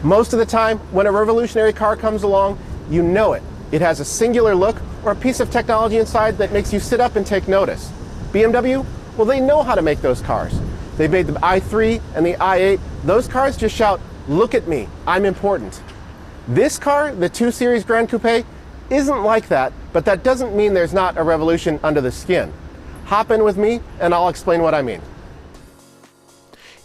Most of the time, when a revolutionary car comes along, you know it. It has a singular look or a piece of technology inside that makes you sit up and take notice. BMW, well, they know how to make those cars. They made the i3 and the i8. Those cars just shout, "Look at me, I'm important." This car, the 2 Series Gran Coupe, isn't like that, but that doesn't mean there's not a revolution under the skin. Hop in with me and I'll explain what I mean.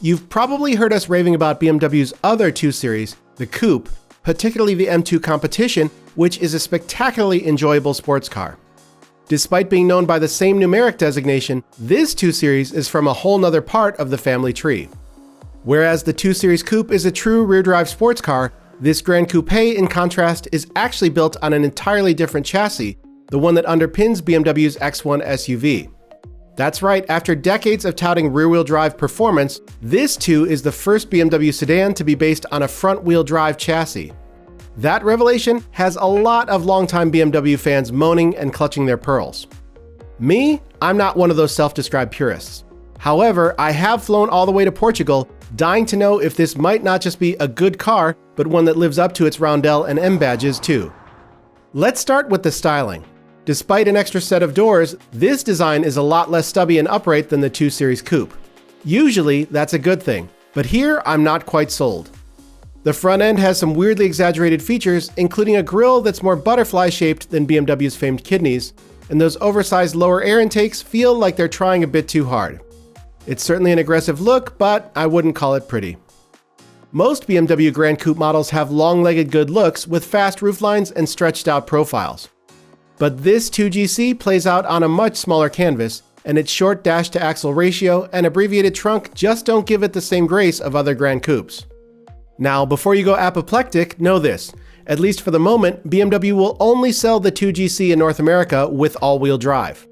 You've probably heard us raving about BMW's other 2 Series, the Coupe, particularly the M2 Competition, which is a spectacularly enjoyable sports car. Despite being known by the same numeric designation, this 2 Series is from a whole nother part of the family tree. Whereas the 2 Series Coupe is a true rear-drive sports car, this Gran Coupe, in contrast, is actually built on an entirely different chassis, the one that underpins BMW's X1 SUV. That's right, after decades of touting rear-wheel drive performance, this too is the first BMW sedan to be based on a front-wheel drive chassis. That revelation has a lot of longtime BMW fans moaning and clutching their pearls. Me, I'm not one of those self-described purists. However, I have flown all the way to Portugal, dying to know if this might not just be a good car, but one that lives up to its Roundel and M badges too. Let's start with the styling. Despite an extra set of doors, this design is a lot less stubby and upright than the 2 Series Coupe. Usually, that's a good thing, but here I'm not quite sold. The front end has some weirdly exaggerated features, including a grille that's more butterfly-shaped than BMW's famed kidneys, and those oversized lower air intakes feel like they're trying a bit too hard. It's certainly an aggressive look, but I wouldn't call it pretty. Most BMW Gran Coupe models have long-legged good looks with fast rooflines and stretched-out profiles. But this 2GC plays out on a much smaller canvas, and its short dash-to-axle ratio and abbreviated trunk just don't give it the same grace of other Gran Coupes. Now, before you go apoplectic, know this. At least for the moment, BMW will only sell the 2GC in North America with all-wheel drive.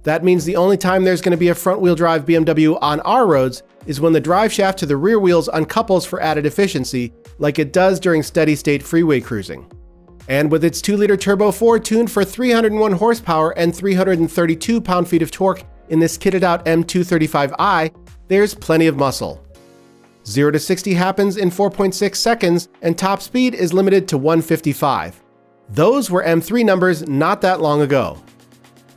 That means the only time there's going to be a front-wheel drive BMW on our roads is when the drive shaft to the rear wheels uncouples for added efficiency, like it does during steady-state freeway cruising. And with its 2-liter Turbo 4 tuned for 301 horsepower and 332 pound-feet of torque in this kitted-out M235i, there's plenty of muscle. 0 to 60 happens in 4.6 seconds, and top speed is limited to 155. Those were M3 numbers not that long ago.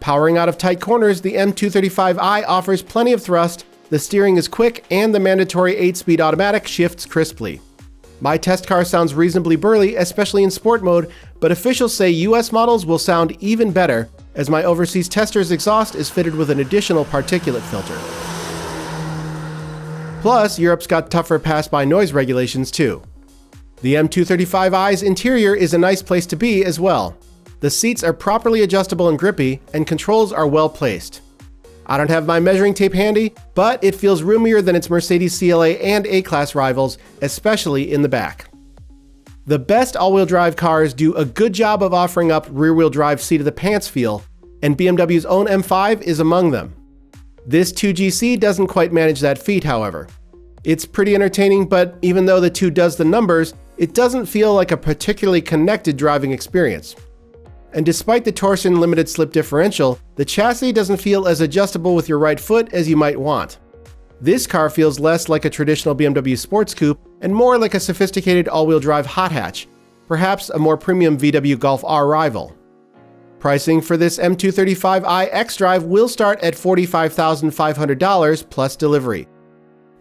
Powering out of tight corners, the M235i offers plenty of thrust, the steering is quick, and the mandatory 8-speed automatic shifts crisply. My test car sounds reasonably burly, especially in sport mode, but officials say US models will sound even better, as my overseas tester's exhaust is fitted with an additional particulate filter. Plus, Europe's got tougher pass-by noise regulations too. The M235i's interior is a nice place to be as well. The seats are properly adjustable and grippy, and controls are well placed. I don't have my measuring tape handy, but it feels roomier than its Mercedes CLA and A-Class rivals, especially in the back. The best all-wheel drive cars do a good job of offering up rear-wheel drive seat-of-the-pants feel, and BMW's own M5 is among them. This 2GC doesn't quite manage that feat, however. It's pretty entertaining, but even though the 2 does the numbers, it doesn't feel like a particularly connected driving experience. And despite the torsion limited slip differential, the chassis doesn't feel as adjustable with your right foot as you might want. This car feels less like a traditional BMW sports coupe and more like a sophisticated all-wheel drive hot hatch, perhaps a more premium VW Golf R rival. Pricing for this M235i xDrive will start at $45,500 plus delivery.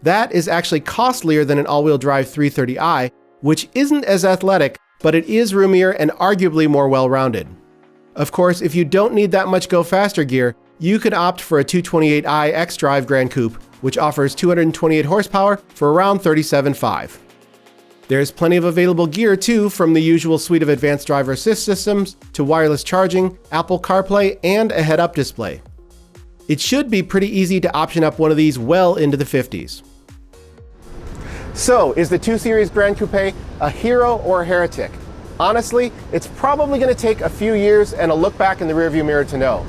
That is actually costlier than an all-wheel drive 330i, which isn't as athletic, but it is roomier and arguably more well-rounded. Of course, if you don't need that much go-faster gear, you could opt for a 228i xDrive Gran Coupe, which offers 228 horsepower for around $37,500. There's plenty of available gear too, from the usual suite of advanced driver assist systems to wireless charging, Apple CarPlay, and a head-up display. It should be pretty easy to option up one of these well into the 50s. So, is the 2 Series Gran Coupe a hero or a heretic? Honestly, it's probably going to take a few years and a look back in the rearview mirror to know.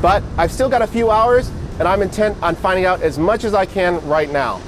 But I've still got a few hours, and I'm intent on finding out as much as I can right now.